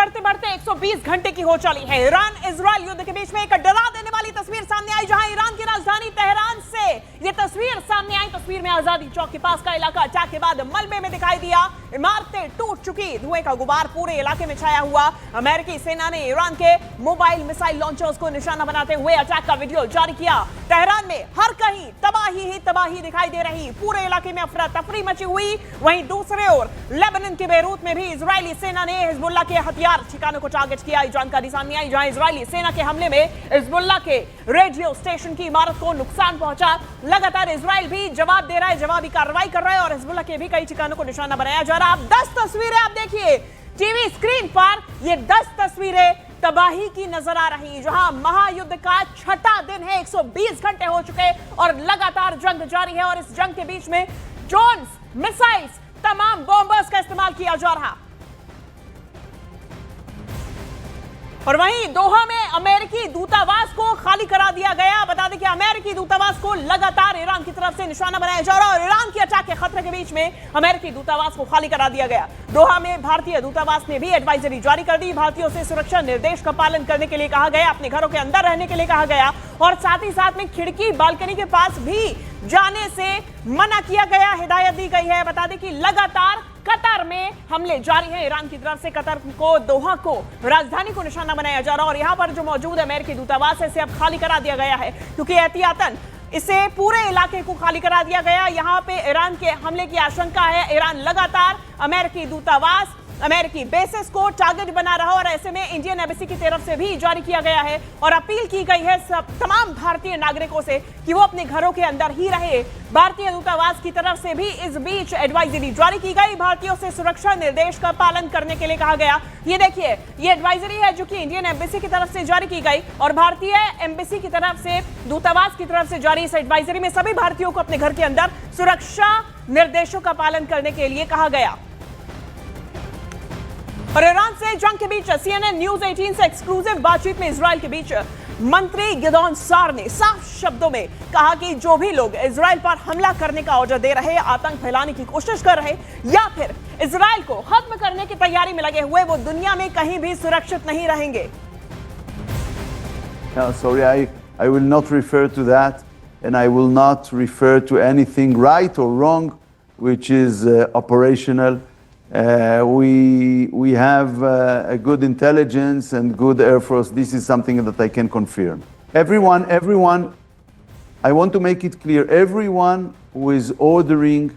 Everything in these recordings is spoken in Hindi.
बढ़ते बढ़ते 120 घंटे की हो चली है। ईरान इजराइल युद्ध के बीच में एक डरा देने वाली तस्वीर सामने आई, जहां ईरान की राजधानी तेहरान से यह तस्वीर सामने आई। तस्वीर में आजादी चौक के पास का इलाका अटैक के बाद मलबे में दिखाई दिया, इमारतें टूट चुकी, धुएं का गुबार पूरे इलाके में छाया हुआ। अमेरिकी सेना ने ईरान के मोबाइल मिसाइल लॉन्चर्स को निशाना बनाते हुए अटैक का वीडियो जारी किया। तेहरान में हर कहीं तबाही ही तबाही दिखाई दे रही, पूरे इलाके में अफरा तफरी मची हुई। वहीं दूसरे ओर लेबनान के बेरूत में भी इजरायली सेना ने हिजबुल्लाह के हथियार ठिकानों को टारगेट किया। जानकारी सामने आई, जहां इजरायली सेना के हमले में हिजबुल्लाह के रेडियो स्टेशन की इमारत को नुकसान पहुंचा। लगातार इजराइल भी जवाब दे रहा है, जवाबी कार्रवाई कर रहा है और हिजबुल्लाह के भी कई ठिकानों को निशाना बनाया जा रहा है। अब 10 तस्वीरें आप देखिए टीवी स्क्रीन पर, ये 10 तस्वीरें तबाही की नजर आ रही, जहां महायुद्ध का छठा दिन है। 120 घंटे हो चुके और लगातार जंग जारी है और इस जंग के बीच में ड्रोन्स, मिसाइल्स, तमाम बॉम्बर्स का इस्तेमाल किया जा रहा। और वहीं दोहा में अमेरिकी दूतावास को खाली करा दिया गया। बता दें कि अमेरिकी दूतावास को लगातार ईरान की तरफ से निशाना बनाया जा रहा है और ईरान की अटैक के खतरे के बीच में अमेरिकी दूतावास को खाली करा दिया गया। दोहा में भारतीय दूतावास ने भी एडवाइजरी जारी कर दी। भारतीयों से सुरक्षा निर्देश का पालन करने के लिए कहा गया, अपने घरों के अंदर रहने के लिए कहा गया और साथ ही साथ में खिड़की, बालकनी के पास भी जाने से मना किया गया, हिदायत दी गई है। बता दें कि लगातार कतर में हमले जारी हैं। ईरान की तरफ से कतर को, दोहा को, राजधानी को निशाना बनाया जा रहा है और यहां पर जो मौजूद अमेरिकी दूतावास है, इसे अब खाली करा दिया गया है क्योंकि एहतियातन इसे पूरे इलाके को खाली करा दिया गया। यहां पे ईरान के हमले की आशंका है। ईरान लगातार अमेरिकी दूतावास, अमेरिकी बेसिस को टारगेट बना रहा और ऐसे में इंडियन एम्बेसी की तरफ से भी जारी किया गया है और अपील की गई है तमाम भारतीय नागरिकों से कि वो अपने घरों के अंदर ही रहे। भारतीय दूतावास की तरफ से भी इस बीच एडवाइजरी जारी की गई, भारतीयों से सुरक्षा निर्देश का पालन करने के लिए कहा गया। ये देखिए, ये एडवाइजरी है जो कि इंडियन एम्बेसी की तरफ से जारी की गई और भारतीय एम्बेसी की तरफ से, दूतावास की तरफ से जारी इस एडवाइजरी में सभी भारतीयों को अपने घर के अंदर सुरक्षा निर्देशों का पालन करने के लिए कहा गया। और ईरान से जंग के बीच CNN न्यूज 18 से एक्सक्लूसिव बातचीत में इजराइल के बीच मंत्री गिदोन सार ने साफ शब्दों में कहा कि जो भी लोग इजराइल पर हमला करने का ऑर्डर दे रहे, आतंक फैलाने की कोशिश कर रहे या फिर इजराइल को खत्म करने की तैयारी में लगे हुए, वो दुनिया में कहीं भी सुरक्षित नहीं रहेंगे। Sorry, I will not refer to that and I will not refer to anything right or wrong which is operational. We have a good intelligence and good Air Force. This is something that I can confirm. Everyone, I want to make it clear, everyone who is ordering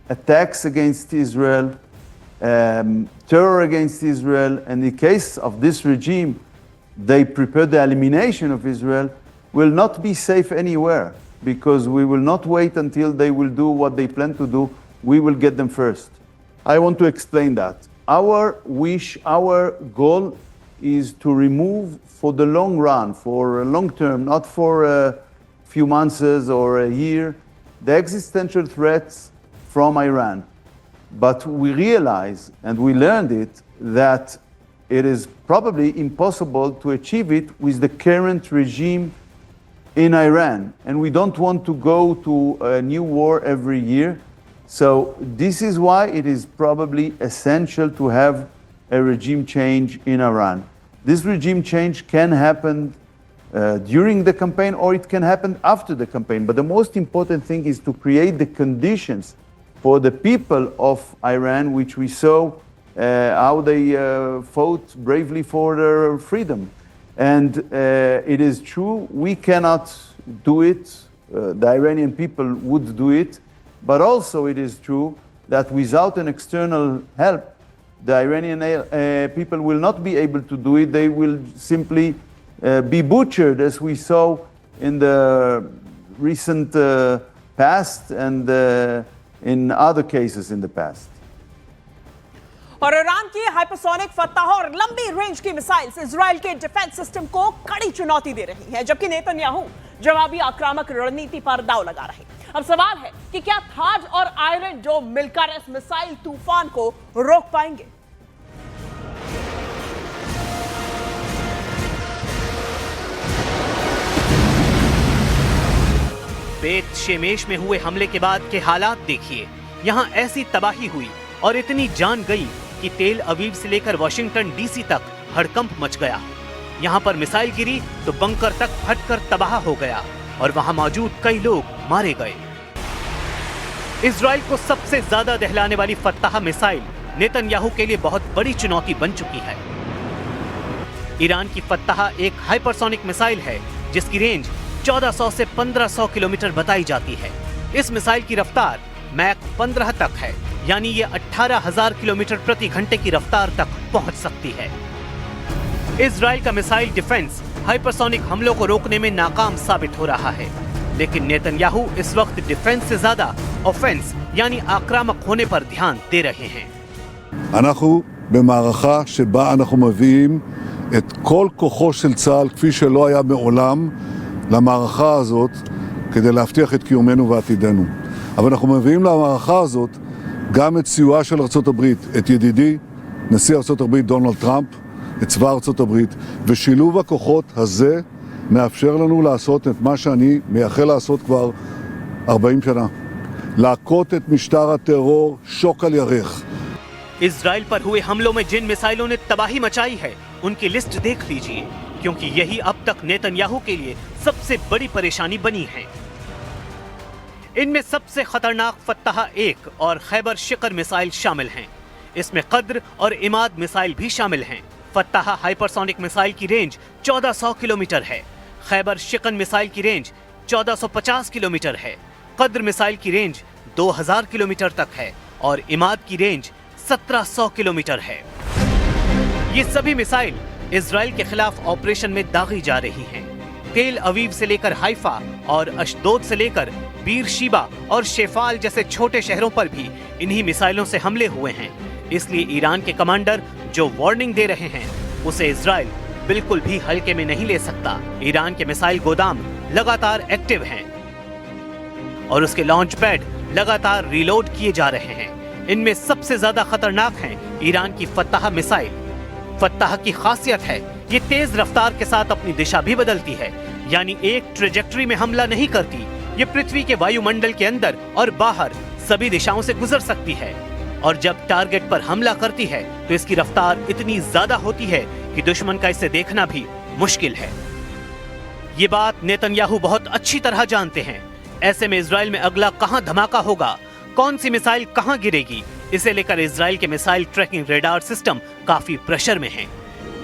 attacks against Israel, terror against Israel, and in the case of this regime, they prepare the elimination of Israel, will not be safe anywhere because we will not wait until they will do what they plan to do. We will get them first. I want to explain that. Our wish, our goal is to remove for the long run, for a long term, not for a few months or a year, the existential threats from Iran. But we realize, and we learned it, that it is probably impossible to achieve it with the current regime in Iran. And we don't want to go to a new war every year. So this is why it is probably essential to have a regime change in Iran. This regime change can happen during the campaign or it can happen after the campaign. But the most important thing is to create the conditions for the people of Iran, which we saw how they fought bravely for their freedom. And it is true, we cannot do it. The Iranian people would do it. But also it is true that without an external help, the Iranian people will not be able to do it. They will simply be butchered, as we saw in the recent past and in other cases in the past. और ईरान की हाइपरसोनिक फत्ताह और लंबी रेंज की मिसाइल्स इजराइल के डिफेंस सिस्टम को कड़ी चुनौती दे रही हैं, जबकि नेतन्याहू जवाबी आक्रामक रणनीति पर दांव लगा रहे। अब सवाल है कि क्या थाड और आयरन डोम मिलकर इस मिसाइल तूफान को रोक पाएंगे? बेत शेमेश में हुए हमले के बाद के हालात देखिए। यहां ऐसी तबाही हुई और इतनी जान गई कि तेल अवीव से लेकर वाशिंगटन डीसी तक हड़कंप मच गया। यहाँ पर मिसाइल गिरी तो बंकर तक फटकर तबाह हो गया और वहां मौजूद कई लोग मारे गए। इजराइल को सबसे ज्यादा दहलाने वाली फत्ताह मिसाइल नेतन्याहू के लिए बहुत बड़ी चुनौती बन चुकी है। ईरान की फत्ताह एक हाइपरसोनिक मिसाइल है जिसकी रेंज 1400 से 1500 किलोमीटर बताई जाती है। इस मिसाइल की रफ्तार मैक 15 तक है, यानी ये 18,000 किलोमीटर प्रति घंटे की रफ्तार तक पहुंच सकती है। इजराइल का मिसाइल डिफेंस हाइपरसोनिक हमलों को रोकने में नाकाम साबित हो रहा है, लेकिन नेतन्याहू इस वक्त डिफेंस से ज्यादा ऑफेंस यानी आक्रामक होने पर ध्यान दे रहे हैं। אנחנו במערכה שבה אנחנו מביאים את כל כוחו של צה"ל כפי שלא היה מעולם למערכה הזאת כדי להבטיח את קיומנו ועתידנו. אבל אנחנו מביאים למערכה הזאת גם את סיועה של ארצות הברית, את ידידי נשיא ארצות הברית דונלד טראמפ, את צבא ארצות הברית, ושילוב הכוחות הזה מאפשר לנו לעשות את מה שאני מייחל לעשות כבר 40 שנה. להכות את משטר הטרור שוק על ירך. इजराइल पर हुए हमलों में जिन मिसाइलों ने तबाही मचाई है उनकी लिस्ट देख लीजिए, क्योंकि यही अब तक नेतन्याहू के लिए सबसे बड़ी परेशानी बनी है। इनमें सबसे खतरनाक फत्ताह 1 और खैबर शिकर मिसाइल शामिल हैं। इसमें कद्र और इमाद मिसाइल भी शामिल हैं। फत्ताह हाइपरसोनिक मिसाइल की रेंज 1400 किलोमीटर है। खैबर शिकन मिसाइल की रेंज 1450 किलोमीटर है। कद्र मिसाइल की रेंज 2000 किलोमीटर तक है और इमाद की रेंज 1700 किलोमीटर है। ये सभी मिसाइल इजराइल के खिलाफ ऑपरेशन में दागी जा रही हैं। तेल अवीव से लेकर हाइफा और अशदोद से लेकर बीर शीबा और शेफाल जैसे छोटे शहरों पर भी इन्हीं मिसाइलों से हमले हुए हैं। इसलिए ईरान के कमांडर जो वार्निंग दे रहे हैं उसे इजराइल बिल्कुल भी हल्के में नहीं ले सकता। ईरान के मिसाइल गोदाम लगातार एक्टिव हैं और उसके लॉन्च पैड लगातार रीलोड किए जा रहे हैं। इनमें सबसे ज्यादा खतरनाक है ईरान की फत्ताह मिसाइल। फत्ताह की खासियत है ये तेज रफ्तार के साथ अपनी दिशा भी बदलती है, यानी एक ट्रेजेक्टरी में हमला नहीं करती। ये पृथ्वी के वायुमंडल के अंदर और बाहर सभी दिशाओं से गुजर सकती है और जब टारगेट पर हमला करती है तो इसकी रफ्तार इतनी ज्यादा होती है कि दुश्मन का इसे देखना भी मुश्किल है। ये बात नेतन्याहू बहुत अच्छी तरह जानते हैं। ऐसे में इजराइल में अगला कहां धमाका होगा, कौन सी मिसाइल कहां गिरेगी, इसे लेकर इजराइल के मिसाइल ट्रैकिंग रेडार सिस्टम काफी प्रेशर में है।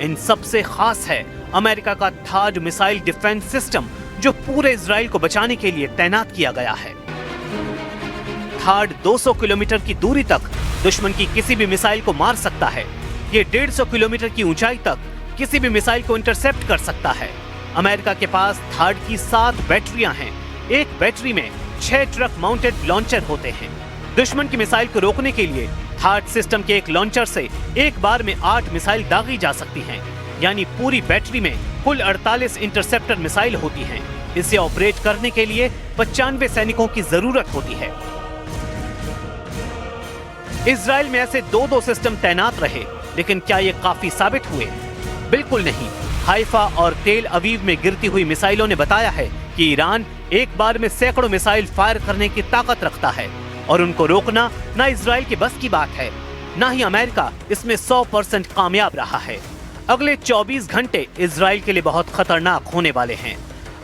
इन सबसे खास है अमेरिका का थाड मिसाइल डिफेंस सिस्टम, जो पूरे इजराइल को बचाने के लिए तैनात किया गया है। थाड 200 किलोमीटर की दूरी तक दुश्मन की किसी भी मिसाइल को मार सकता है। ये 150 किलोमीटर की ऊंचाई तक किसी भी मिसाइल को इंटरसेप्ट कर सकता है। अमेरिका के पास थाड की 7 बैटरियां हैं। एक बैटरी में 6 ट्रक माउंटेड लॉन्चर होते हैं। दुश्मन की मिसाइल को रोकने के लिए थाड सिस्टम के एक लॉन्चर से एक बार में 8 मिसाइल दागी जा सकती हैं, यानी पूरी बैटरी में कुल 48 इंटरसेप्टर मिसाइल होती हैं। इसे ऑपरेट करने के लिए 95 सैनिकों की जरूरत होती है। इजराइल में ऐसे 2-2 सिस्टम तैनात रहे, लेकिन क्या ये काफी साबित हुए? बिल्कुल नहीं। हाइफा और तेल अवीव में गिरती हुई मिसाइलों ने बताया है कि ईरान एक बार में सैकड़ों मिसाइल फायर करने की ताकत रखता है और उनको रोकना ना इजराइल के बस की बात है, ना ही अमेरिका इसमें 100% कामयाब रहा है। अगले 24 घंटे इजराइल के लिए बहुत खतरनाक होने वाले हैं।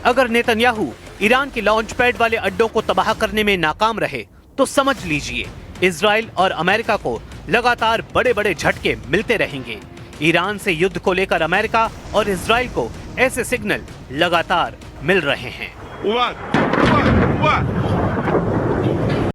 अगर नेतन्याहू ईरान के लॉन्च पैड वाले अड्डों को तबाह करने में नाकाम रहे तो समझ लीजिए इजराइल और अमेरिका को लगातार बड़े बड़े झटके मिलते रहेंगे। ईरान से युद्ध को लेकर अमेरिका और इजराइल को ऐसे सिग्नल लगातार मिल रहे हैं।